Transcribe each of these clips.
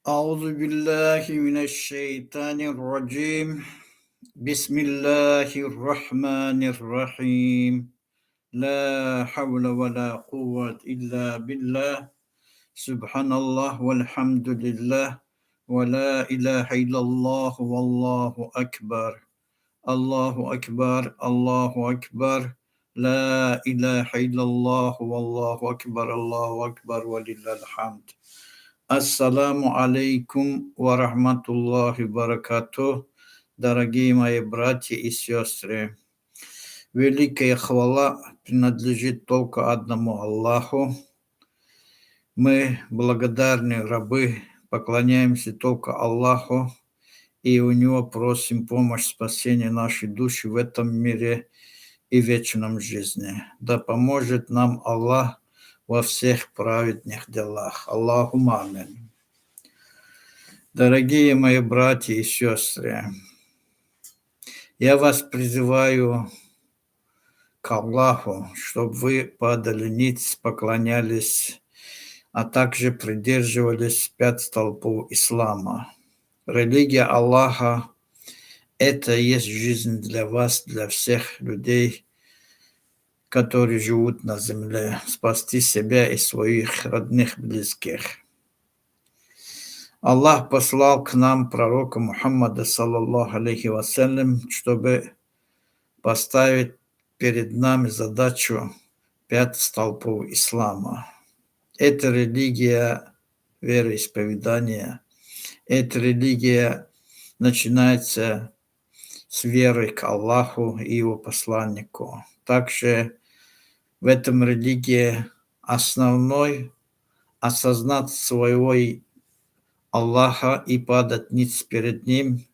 أعوذ بالله من الشيطان الرجيم. بسم الله الرحمن الرحيم. لا حول ولا قوة إلا بالله. سبحان الله والحمد لله ولا إله إلا الله والله أكبر. الله أكبر الله أكبر. لا إله إلا الله والله أكبر الله أكبر ولله الحمد. Ассаламу алейкум ва рахматуллахи баракатух, дорогие мои братья и сестры. Великая хвала принадлежит только одному Аллаху. Мы, благодарные рабы, поклоняемся только Аллаху и у Него просим помощь спасения нашей души в этом мире и вечном жизни. Да поможет нам Аллах во всех праведных делах. Аллахумма амин. Дорогие мои братья и сестры, я вас призываю к Аллаху, чтобы вы падали ниц, поклонялись, а также придерживались 5 столпов ислама. Религия Аллаха – это и есть жизнь для вас, для всех людей, которые живут на земле, спасти себя и своих родных, близких. Аллах послал к нам пророка Мухаммада, саллаллаху алейхи вассалям, чтобы поставить перед нами задачу 5 столпов ислама. Это религия вероисповедания. Эта религия начинается с веры к Аллаху и Его посланнику. Также в этом религии основной осознать своего Аллаха и падать ниц перед Ним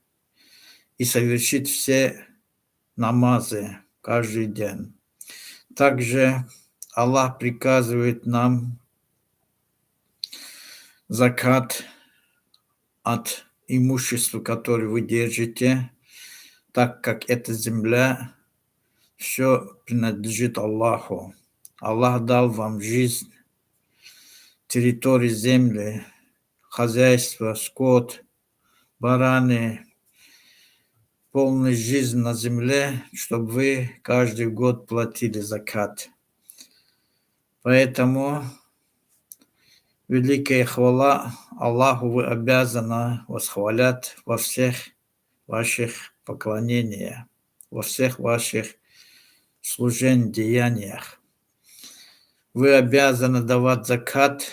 и совершить все намазы каждый день. Также Аллах приказывает нам закат от имущества, которое вы держите, так как эта земля все принадлежит Аллаху. Аллах дал вам жизнь, территорию земли, хозяйство, скот, бараны, полную жизнь на земле, чтобы вы каждый год платили закат. Поэтому великая хвала Аллаху вы обязаны восхвалять во всех ваших поклонениях, во всех ваших служениях, деяниях. Вы обязаны давать закат,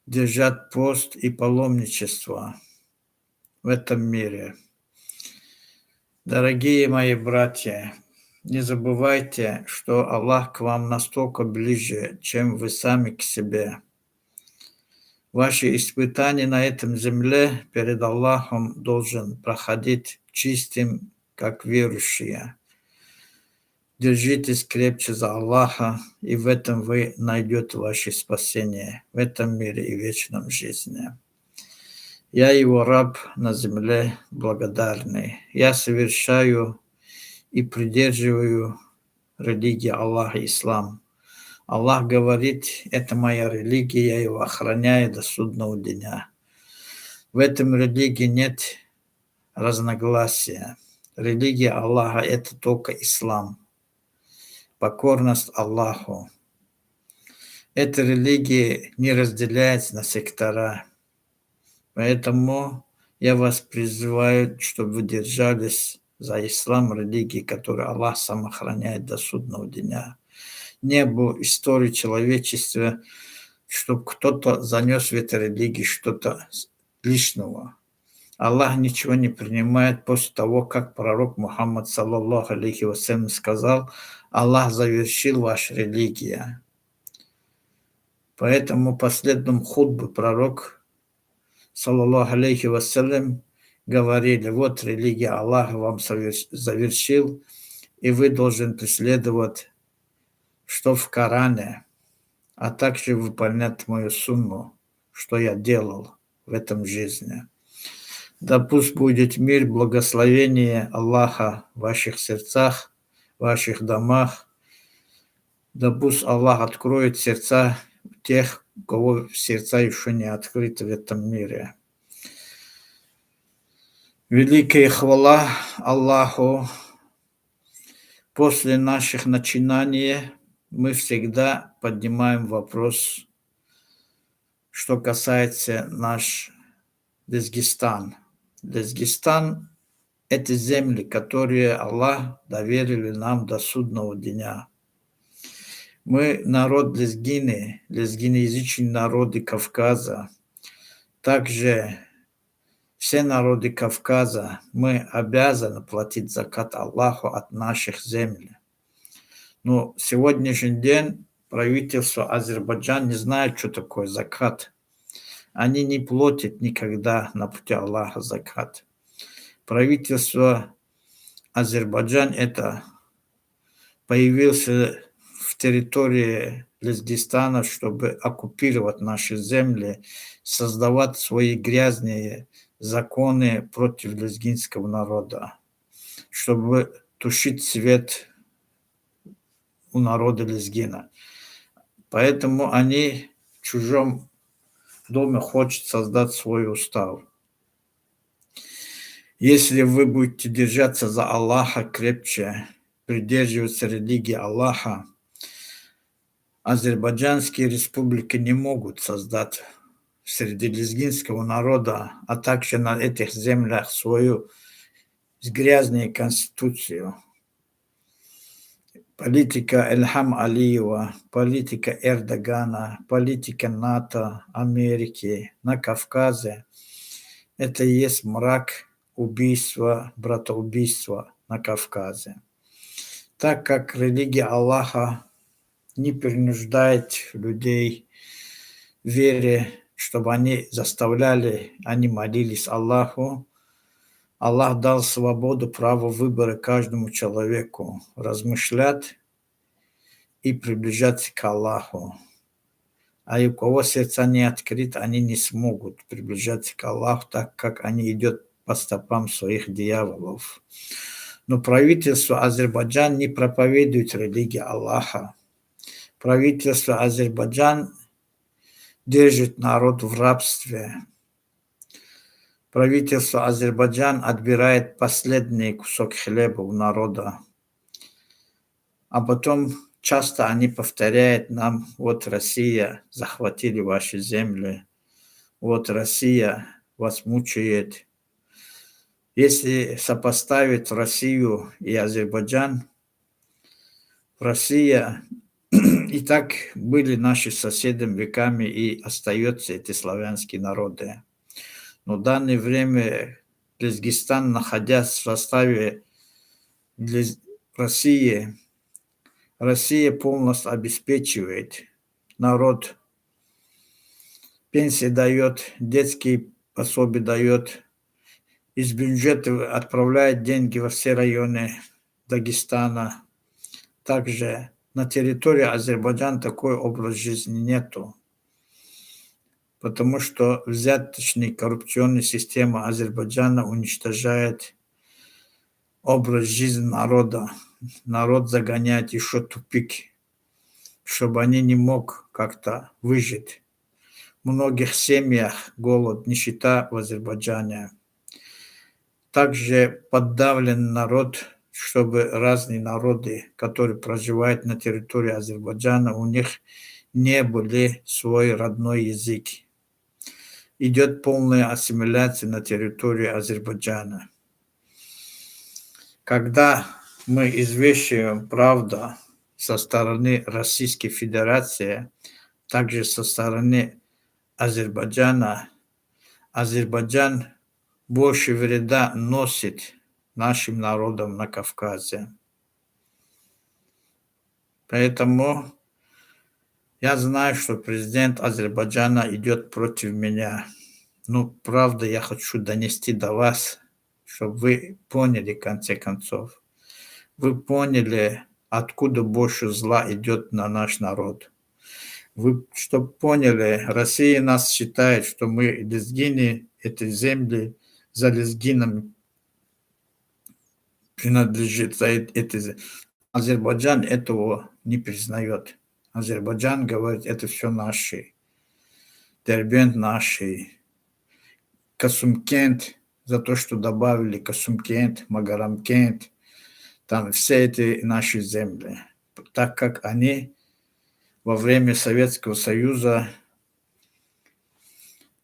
держать пост и паломничество в этом мире. Дорогие мои братья, не забывайте, что Аллах к вам настолько ближе, чем вы сами к себе. Ваши испытания на этом земле перед Аллахом должен проходить чистым, как верующие. Держитесь крепче за Аллаха, и в этом вы найдете ваше спасение, в этом мире и вечном жизни. Я его раб на земле благодарный. Я совершаю и придерживаю религию Аллаха, ислам. Аллах говорит, это моя религия, я его охраняю до судного дня. В этом религии нет разногласия. Религия Аллаха – это только ислам. Покорность Аллаху. Эта религия не разделяется на сектора. Поэтому я вас призываю, чтобы вы держались за ислам, религии, которую Аллах сам охраняет до судного дня. Не было истории человечества, чтобы кто-то занес в эту религию что-то лишнего. Аллах ничего не принимает после того, как пророк Мухаммад, саллаллаху алейхи вассалям, сказал, Аллах завершил вашу религию. Поэтому последним хутбе пророк, саллаллаху алейхи вассалям, говорили, вот религия Аллаха вам завершил, и вы должны преследовать, что в Коране, а также выполнять мою сунну, что я делал в этом жизни. Да пусть будет мир, благословение Аллаха в ваших сердцах, в ваших домах. Да пусть Аллах откроет сердца тех, у кого сердца еще не открыты в этом мире. Великая хвала Аллаху. После наших начинаний мы всегда поднимаем вопрос, что касается наш Лезгистан. Лезгистан – это земли, которые Аллах доверили нам до судного дня. Мы народ лезгины, лезгиноязычные народы Кавказа. Также все народы Кавказа, мы обязаны платить закат Аллаху от наших земель. Но сегодняшний день правительство Азербайджана не знает, что такое закат. Они не платят никогда на пути Аллаха закат. Правительство Азербайджана это появился в территории Лезгистана, чтобы оккупировать наши земли, создавать свои грязные законы против лезгинского народа, чтобы тушить свет у народа лезгина. Поэтому они в чужом доме хотят создать свой устав. Если вы будете держаться за Аллаха крепче, придерживаться религии Аллаха, азербайджанские республики не могут создать среди лезгинского народа, а также на этих землях свою грязную конституцию. Политика Ильхам Алиева, политика Эрдогана, политика НАТО, Америки на Кавказе – это и есть мрак, убийства, братоубийства на Кавказе. Так как религия Аллаха не принуждает людей в вере, чтобы они заставляли, они молились Аллаху. Аллах дал свободу, право выбора каждому человеку, размышлять и приближаться к Аллаху. А у кого сердца не открыты, они не смогут приближаться к Аллаху, так как они идут по стопам своих дьяволов. Но правительство Азербайджана не проповедует религию Аллаха. Правительство Азербайджана держит народ в рабстве. Правительство Азербайджана отбирает последний кусок хлеба у народа. А потом часто они повторяют нам: вот Россия захватили ваши земли, вот Россия вас мучает. Если сопоставить Россию и Азербайджан, Россия и так были наши соседи веками и остаются эти славянские народы. Но в данное время Лезгистан, находясь в составе России, Россия полностью обеспечивает народ, пенсии дает, детские пособия дает, из бюджета отправляет деньги во все районы Дагестана. Также на территории Азербайджана такой образ жизни нету, потому что взяточная коррупционная система Азербайджана уничтожает образ жизни народа. Народ загоняет еще тупик, чтобы они не мог как-то выжить. В многих семьях голод, нищета в Азербайджане. Также подавлен народ, чтобы разные народы, которые проживают на территории Азербайджана, у них не были свой родной язык. Идет полная ассимиляция на территории Азербайджана. Когда мы извещаем правду со стороны Российской Федерации, также со стороны Азербайджана, Азербайджан больше вреда носит нашим народам на Кавказе. Поэтому я знаю, что президент Азербайджана идет против меня. Но правда я хочу донести до вас, чтобы вы поняли в конце концов. Вы поняли, откуда больше зла идет на наш народ. Вы, чтобы поняли, Россия нас считает, что мы лезгины этой земли, за лезгинами принадлежит. Азербайджан этого не признает. Азербайджан говорит, это все наши. Дербент наши. Касумкент за то, что добавили Касумкент, Магарамкент, там все эти наши земли, так как они во время Советского Союза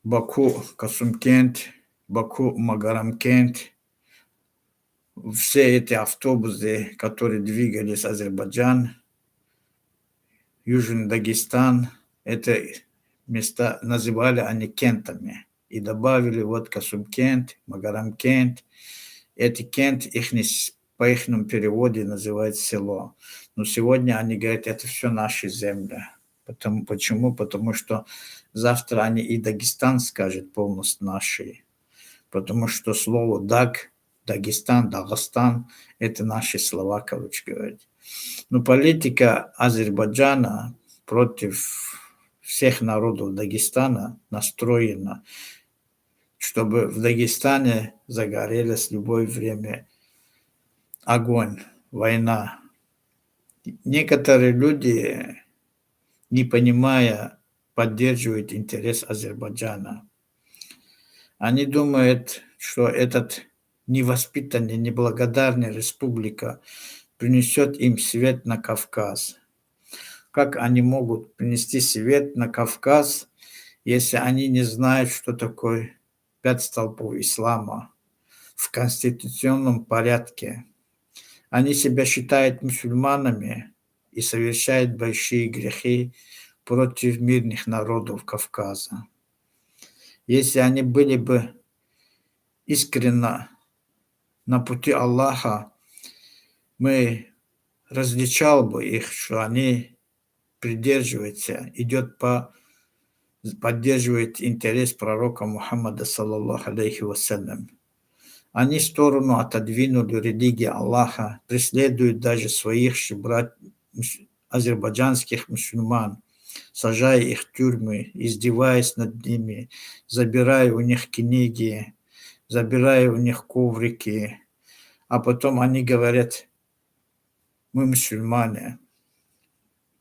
Баку, Касумкент, Баку, Магарамкент, все эти автобусы, которые двигались в Азербайджан, Южный Дагестан, это места называли они кентами. И добавили вот Касумкент, Магарамкент. Эти кент, по их переводе называют село. Но сегодня они говорят, это все наши земли. Почему? Потому что завтра они и Дагестан скажут полностью наши. Потому что слово Дагестан, Дагестан – это наши слова, короче говоря. Но политика Азербайджана против всех народов Дагестана настроена, чтобы в Дагестане загорелось в любое время огонь, война. Некоторые люди, не понимая, поддерживают интерес Азербайджана. Они думают, что этот невоспитанный, неблагодарная республика принесет им свет на Кавказ. Как они могут принести свет на Кавказ, если они не знают, что такое 5 столпов ислама в конституционном порядке? Они себя считают мусульманами и совершают большие грехи против мирных народов Кавказа. Если они были бы искренне на пути Аллаха, мы различал бы их, что они придерживаются, поддерживают интерес пророка Мухаммада, саллаллаху алейхи вассалям. Они в сторону отодвинули религию Аллаха, преследуют даже своих азербайджанских мусульман, сажая их в тюрьмы, издеваясь над ними, забирая у них книги, забирая у них коврики, а потом они говорят, мы мусульмане.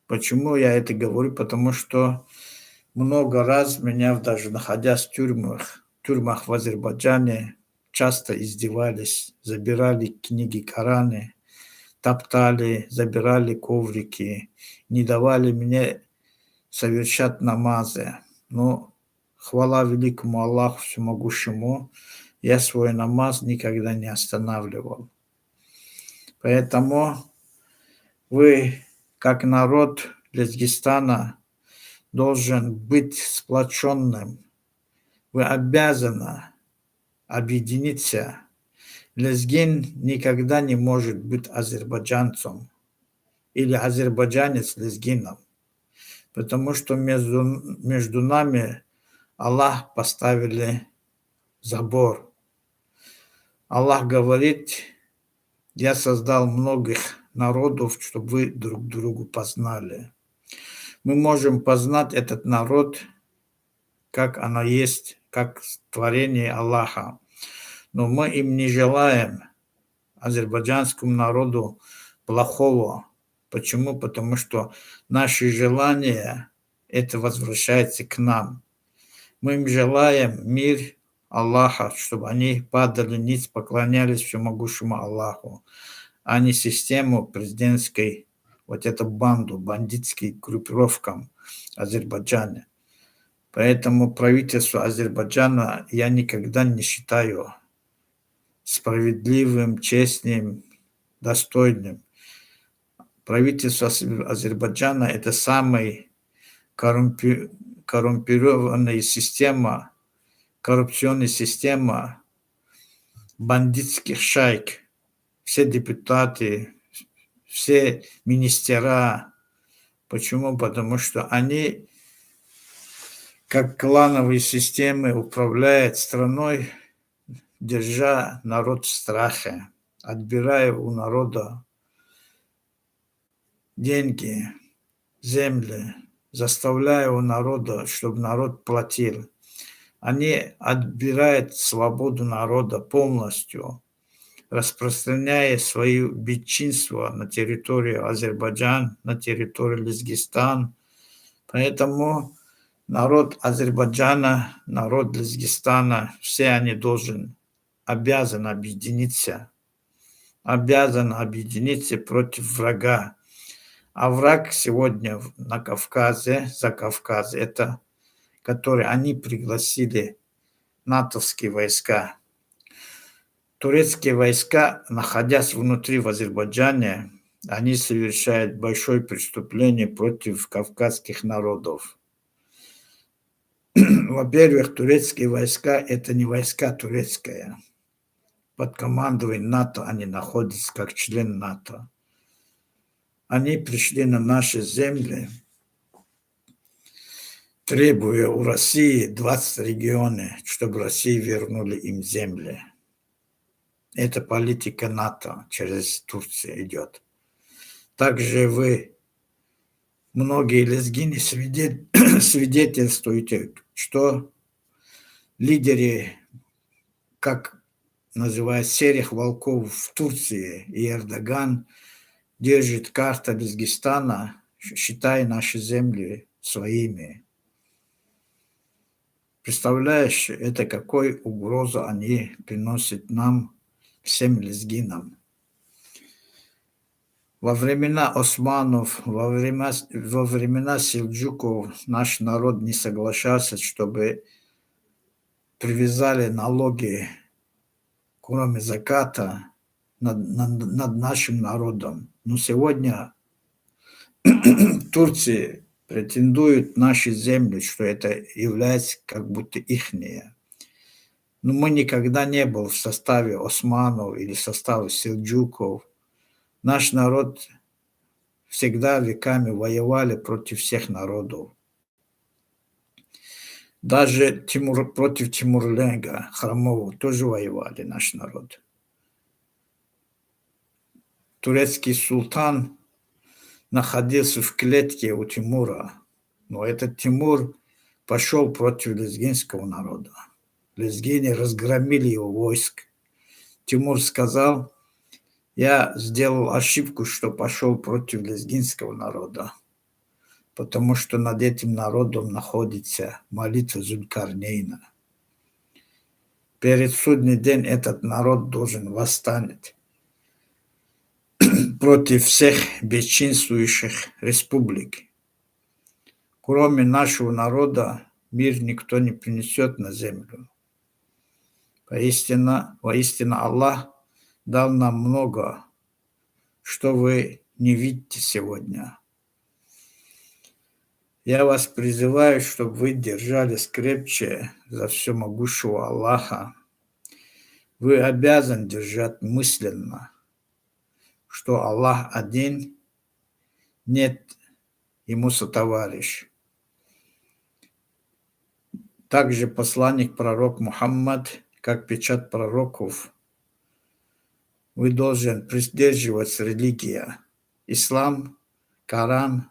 Почему я это говорю? Потому что много раз меня, даже находясь в тюрьмах в Азербайджане, часто издевались, забирали книги Кораны, топтали, забирали коврики, не давали мне совершать намазы. Но хвала великому Аллаху Всемогущему, я свой намаз никогда не останавливал. Поэтому вы, как народ Лезгистана, должен быть сплоченным. Вы обязаны объединиться. Лезгин никогда не может быть азербайджанцем или азербайджанец лезгином, потому что между нами Аллах поставили забор. Аллах говорит, я создал многих народов, чтобы вы друг другу познали. Мы можем познать этот народ, как оно есть, как творение Аллаха. Но мы им не желаем, азербайджанскому народу, плохого. Почему? Потому что наши желания, это возвращается к нам. Мы им желаем мир Аллаха, чтобы они падали ниц, поклонялись всемогущему Аллаху, а не систему президентской, вот эту банду, бандитским группировкам Азербайджана. Поэтому правительство Азербайджана я никогда не считаю справедливым, честным, достойным. Правительство Азербайджана – это самая коррумпированная система, коррупционная система бандитских шайк. Все депутаты, все министера. Почему? Потому что они, как клановые системы, управляют страной, держа народ в страхе, отбирая у народа деньги, земли, заставляя у народа, чтобы народ платил. Они отбирают свободу народа полностью, распространяя свое бесчинство на территорию Азербайджана, на территорию Лезгистана. Поэтому народ Азербайджана, народ Лезгистана, все они должны обязан объединиться против врага. А враг сегодня на Кавказе, за Кавказ, это, который они пригласили натовские войска. Турецкие войска, находясь внутри в Азербайджане, они совершают большое преступление против кавказских народов. Во-первых, турецкие войска – это не войска турецкие. Под командованием НАТО они находятся как член НАТО. Они пришли на наши земли, требуя у России 20 регионов, чтобы Россия вернули им земли. Это политика НАТО через Турцию идет. Также многие лезгины свидетельствуете, что лидеры, как называют серых волков в Турции, и Эрдоган держит карту Лезгистана, считая наши земли своими. Представляешь, это какой угрозу они приносят нам, всем лезгинам. Во времена османов, во времена сельджуков наш народ не соглашался, чтобы привязали налоги, кроме заката, над нашим народом. Но сегодня Турция претендует наши земли, что это является как будто ихнее. Но мы никогда не были в составе османов или в составе сельджуков. Наш народ всегда веками воевали против всех народов. Даже против Тимур-Ленга, Хромова, тоже воевали наш народ. Турецкий султан находился в клетке у Тимура, но этот Тимур пошел против лезгинского народа. Лезгины разгромили его войск. Тимур сказал: я сделал ошибку, что пошел против лезгинского народа, потому что над этим народом находится молитва Зулькарнейна. Перед судный день этот народ должен восстать против всех бесчинствующих республик. Кроме нашего народа мир никто не принесет на землю. Воистину Аллах дал нам много, что вы не видите сегодня. Я вас призываю, чтобы вы держались крепче за всемогущего Аллаха. Вы обязаны держать мысленно, что Аллах один, нет ему сотоварищ. Также посланник пророк Мухаммад, как печать пророков, вы должен придерживаться религия, ислам, Коран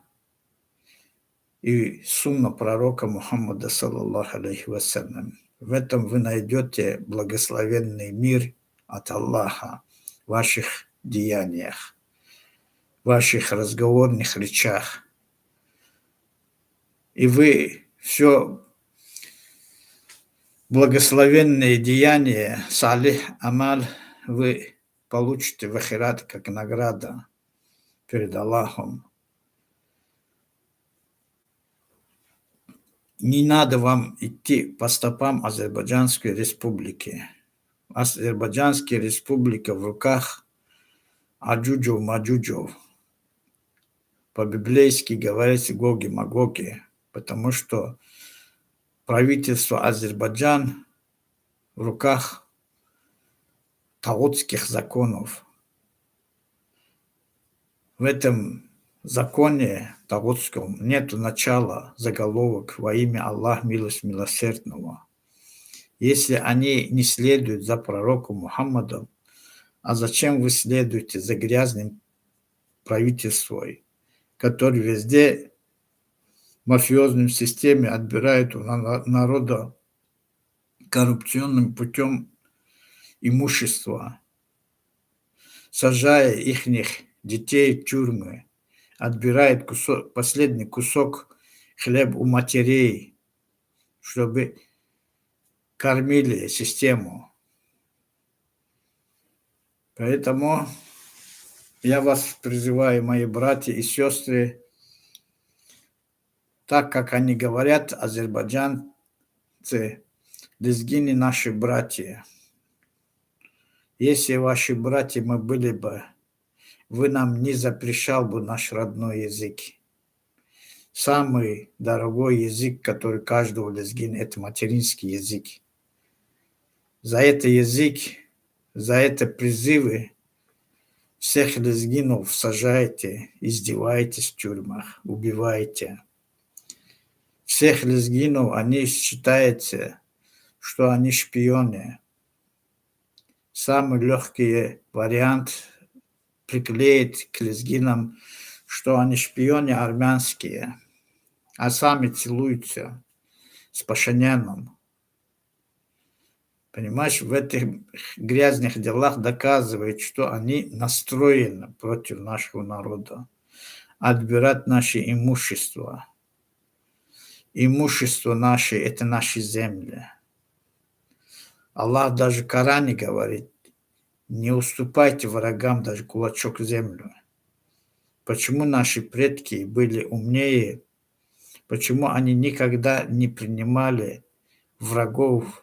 и сунна пророка Мухаммада, саллаллаху алейхи вассалям. В этом вы найдете благословенный мир от Аллаха в ваших деяниях, в ваших разговорных речах. И вы все благословенные деяния, салих амаль, вы получите в ахират как награда перед Аллахом. Не надо вам идти по стопам Азербайджанской республики. Азербайджанская республика в руках Аджуджов-Маджуджов. По-библейски говорится Гоги-Магоги, потому что правительство Азербайджан в руках таотских законов. В этом законе таотском нет начала заголовок «Во имя Аллах, милость милосердного». Если они не следуют за пророком Мухаммадом, а зачем вы следуете за грязным правительством, который везде в мафиозной системе отбирает у народа коррупционным путем имущество, сажая их детей в тюрьмы, отбирает последний кусок хлеба у матерей, чтобы кормили систему. Поэтому я вас призываю, мои братья и сестры, так как они говорят, азербайджанцы, лезгины наши братья. Если ваши братья мы были бы, вы нам не запрещал бы наш родной язык. Самый дорогой язык, который каждого лезгина, это материнский язык. За это язык, за это призывы всех лезгинов сажаете, издеваетесь в тюрьмах, убиваете. Всех лезгинов, они считаются, что они шпионы. Самый легкий вариант приклеить к лезгинам, что они шпионы армянские, а сами целуются с Пашиняном. Понимаешь, в этих грязных делах доказывают, что они настроены против нашего народа, отбирать наше имущество. Имущество наше – это наши земли. Аллах даже в Коране говорит, не уступайте врагам даже кулачок землю. Почему наши предки были умнее? Почему они никогда не принимали врагов,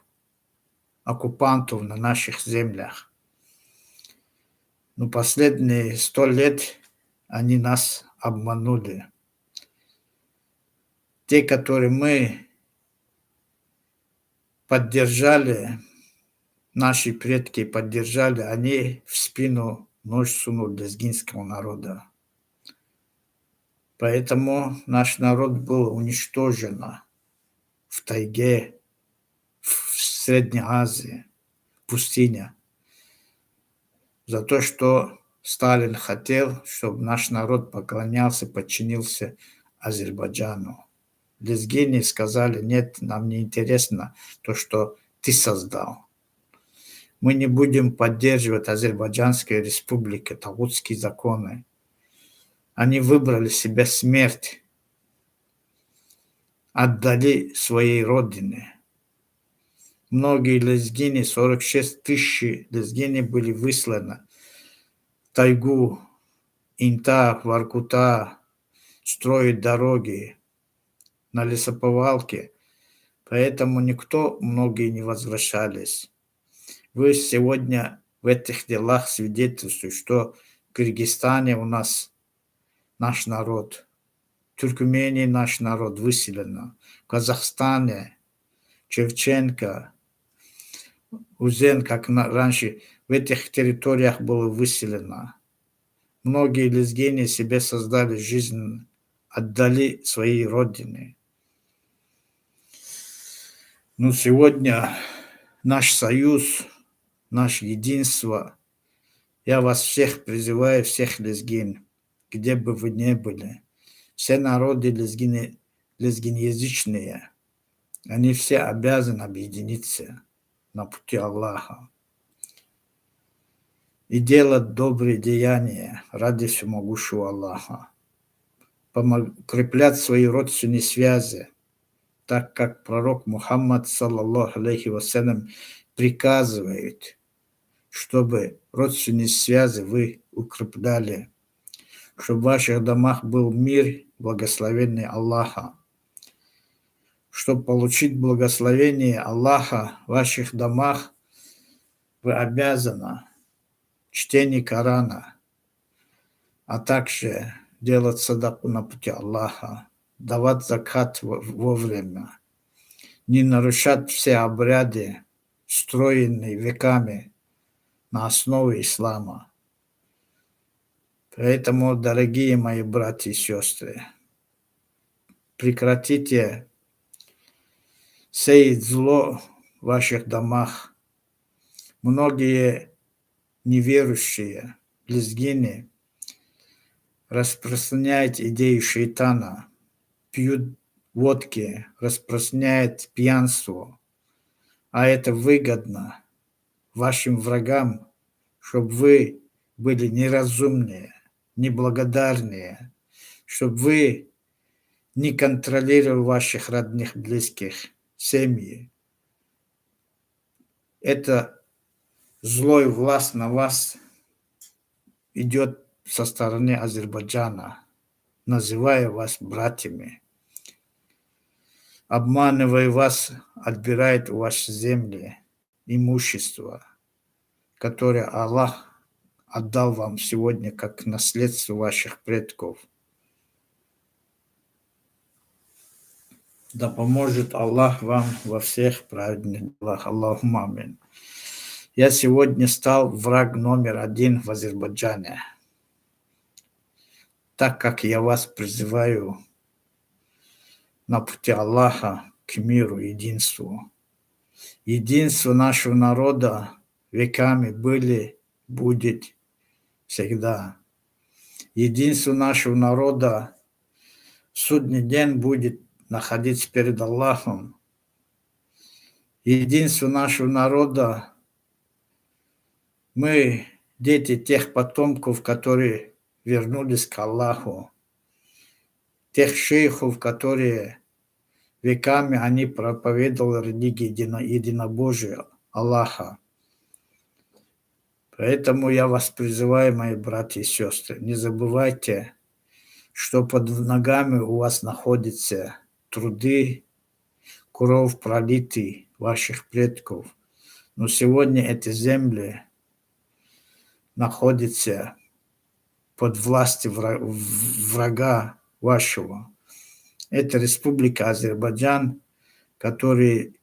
оккупантов на наших землях? Но последние 100 лет они нас обманули. Те, которые мы поддержали, наши предки поддержали, они в спину нож сунули лезгинского народа. Поэтому наш народ был уничтожен в тайге, в Средней Азии, в пустыне. За то, что Сталин хотел, чтобы наш народ поклонялся, подчинился Азербайджану. Лезгины сказали, нет, нам не интересно то, что ты создал. Мы не будем поддерживать Азербайджанскую республику, тагутские законы. Они выбрали себе смерть, отдали своей родине. Многие лезгины, 46 тысяч лезгины были высланы в тайгу, Инта, Воркута, строить дороги на лесоповалке. Поэтому многие не возвращались. Вы сегодня в этих делах свидетельствуете, что в Кыргызстане у нас наш народ, в Туркмении наш народ выселен, в Казахстане, Шевченко, Узен, как раньше, в этих территориях было выселено. Многие лезгины себе создали жизнь, отдали своей родине. Но сегодня наш союз, наше единство, я вас всех призываю, всех лезгин, где бы вы ни были, все народы лезгинязычные, они все обязаны объединиться на пути Аллаха и делать добрые деяния ради всемогущего Аллаха, укреплять свои родственные связи, так как пророк Мухаммад, саллаллаху алейхи вассалям, приказывает, чтобы родственные связи вы укрепляли, чтобы в ваших домах был мир, благословенный Аллаха. Чтобы получить благословение Аллаха в ваших домах, вы обязаны чтение Корана, а также делать садаку на пути Аллаха, давать закат вовремя, не нарушать все обряды, строенные веками на основе ислама. Поэтому, дорогие мои братья и сестры, прекратите сеять зло в ваших домах. Многие неверующие, лезгины, распространяют идею шайтана, пьют водки, распространяют пьянство, а это выгодно вашим врагам, чтобы вы были неразумные, неблагодарные, чтобы вы не контролировали ваших родных, близких, семьи. Это злой власть на вас идет со стороны Азербайджана, называя вас братьями, обманывая вас, отбирает у вас земли, имущество, которое Аллах отдал вам сегодня как наследство ваших предков. Да поможет Аллах вам во всех праведных делах. Аллахумма амин. Я сегодня стал враг номер один в Азербайджане, так как я вас призываю на пути Аллаха к миру, единству. Единство нашего народа веками были, будет всегда. Единство нашего народа в судный день будет находиться перед Аллахом. Единство нашего народа, мы дети тех потомков, которые вернулись к Аллаху, тех шейхов, которые веками они проповедовали религию единобожия Аллаха. Поэтому я вас призываю, мои братья и сестры, не забывайте, что под ногами у вас находятся труды, кровь пролитый ваших предков. Но сегодня эти земли находятся под властью врага вашего. Это Республика Азербайджан, который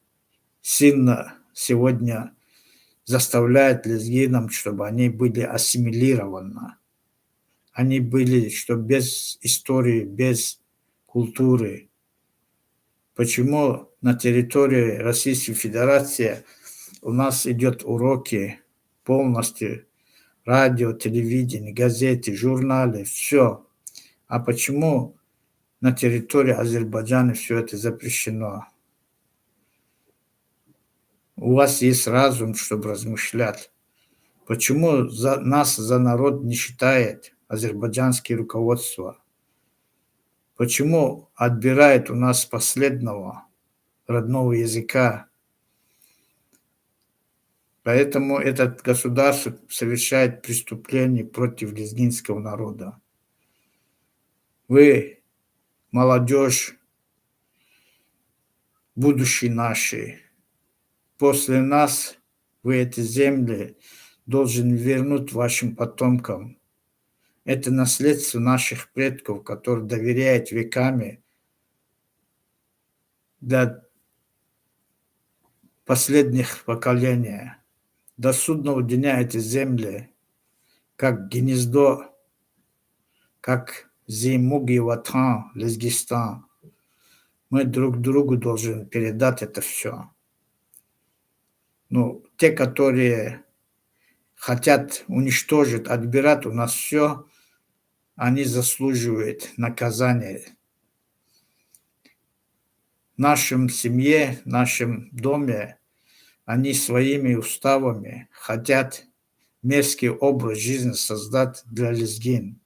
сильно сегодня заставляет лезгинам, чтобы они были ассимилированы. Они были, что без истории, без культуры. Почему на территории Российской Федерации у нас идет уроки полностью, радио, телевидение, газеты, журналы, все. А почему на территории Азербайджана все это запрещено? У вас есть разум, чтобы размышлять. Почему нас за народ не считает азербайджанское руководство? Почему отбирает у нас последнего родного языка? Поэтому это государство совершает преступление против лезгинского народа. Вы, молодежь, будущее нашей, после нас вы эти земли должны вернуть вашим потомкам. Это наследство наших предков, которые доверяют веками для последних поколений. До судного дня эти земли, как гнездо, как Зимуги, Ватан, Лезгистан, мы друг другу должны передать это все. Ну, те, которые хотят уничтожить, отбирать у нас все, они заслуживают наказания. В нашем семье, в нашем доме они своими уставами хотят мерзкий образ жизни создать для лезгин.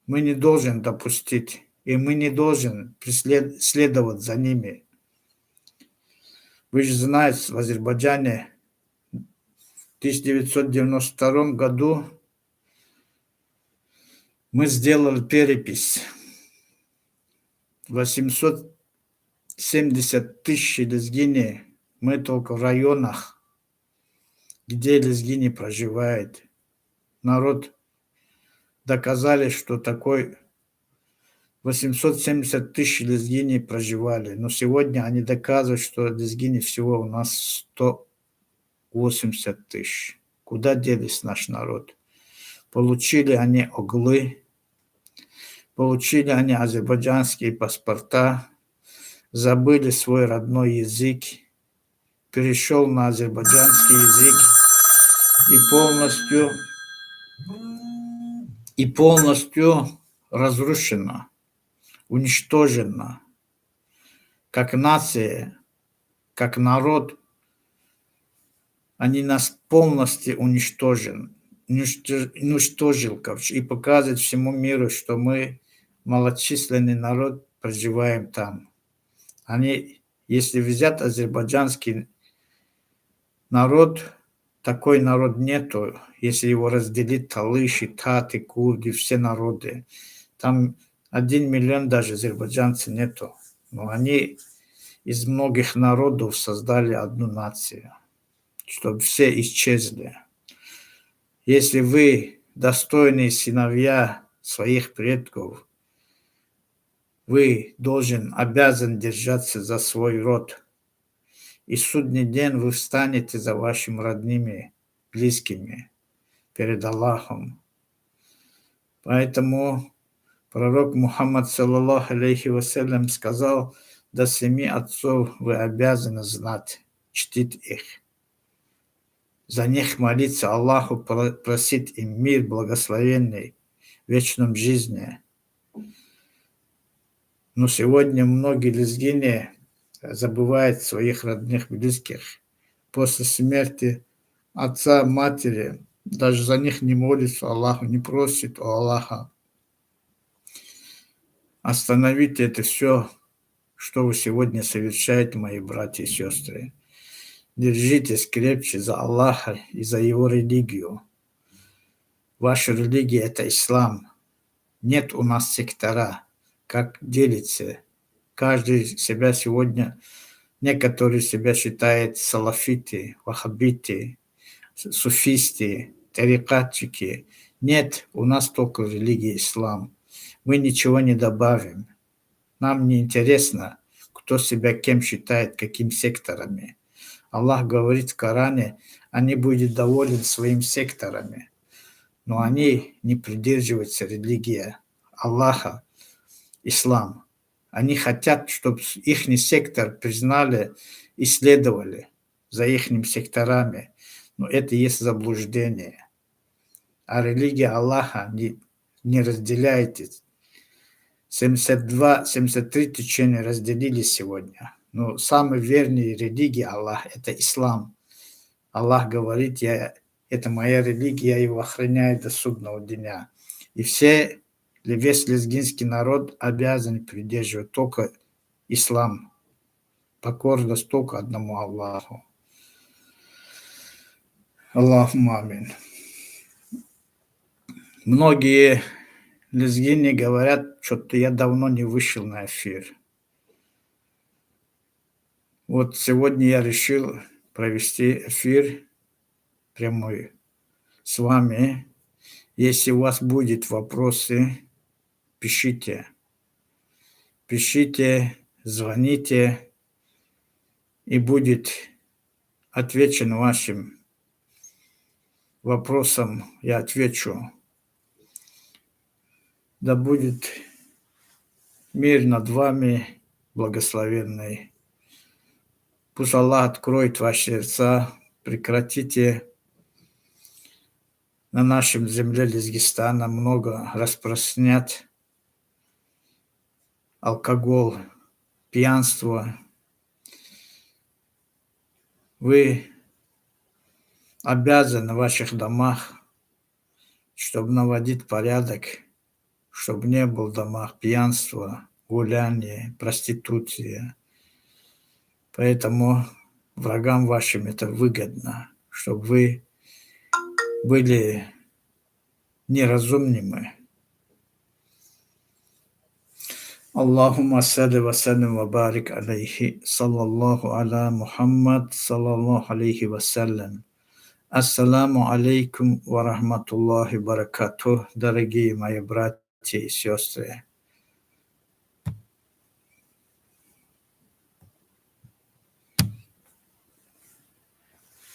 Мы не должны допустить, и мы не должны следовать за ними. Вы же знаете, в Азербайджане в 1992 году мы сделали перепись. 870 тысяч лезгини мы только в районах, где лезгини проживают. Народ доказали, что такой 870 тысяч лезгини проживали. Но сегодня они доказывают, что лезгини всего у нас 180 тысяч. Куда делись наш народ? Получили они оглы, получили они азербайджанские паспорта, забыли свой родной язык, перешел на азербайджанский язык и полностью разрушено, уничтожено. Как нация, как народ, они нас полностью уничтожил, и показывает всему миру, что мы малочисленный народ, проживаем там. Они, если взять азербайджанский народ, такой народ нету, если его разделить, талыши, таты, курды, все народы. Там 1 миллион даже азербайджанцев нету. Но они из многих народов создали одну нацию, чтобы все исчезли. Если вы достойные сыновья своих предков, вы обязан держаться за свой род. И в судный день вы встанете за вашими родными, близкими перед Аллахом. Поэтому пророк Мухаммад, саллаллаху алейхи вассалям, сказал: до 7 отцов вы обязаны знать, чтить их. За них молиться Аллаху, просить им мир благословенный, вечном жизни. Но сегодня многие лезгины забывают своих родных, близких. После смерти отца, матери, даже за них не молится Аллаху, не просит у Аллаха. Остановите это все, что вы сегодня совершаете, мои братья и сестры. Держитесь крепче за Аллаха и за его религию. Ваша религия – это ислам. Нет у нас сектора, как делится. Каждый себя сегодня, некоторые себя считают салафиты, ваххабиты, суфисты, тарикатчики. Нет, у нас только религия ислам. Мы ничего не добавим. Нам не интересно, кто себя кем считает, какими секторами. Аллах говорит в Коране, они будут довольны своими секторами, но они не придерживаются религии Аллаха, ислам. Они хотят, чтобы их сектор признали, исследовали за их секторами, но это есть заблуждение. А религия Аллаха не разделяете. 73 течения разделились сегодня. Но самая верная религия Аллаха – это ислам. Аллах говорит, это моя религия, я его охраняю до судного дня. И весь лезгинский народ обязан придерживать только ислам. Покорность только одному Аллаху. Аллахумма амин. Многие лезгины говорят, что-то я давно не вышел на эфир. Вот сегодня я решил провести эфир прямой с вами. Если у вас будут вопросы, пишите. Пишите, звоните, и будет отвечен вашим вопросам. Я отвечу. Да будет мир над вами благословенный. Пусть Аллах откроет ваши сердца, прекратите на нашем земле Лезгистана много распространять алкоголь, пьянство. Вы обязаны в ваших домах, чтобы наводить порядок, чтобы не было в домах пьянства, гуляния, проституции. Поэтому врагам вашим это выгодно, чтобы вы были неразумными. Аллахумма салли ва саллим ва барик алейхи, саллаллаху аля Мухаммад, саллаллаху алейхи ва саллям. Ассаламу алейкум ва рахматуллахи баракатух, дорогие мои братья и сестры.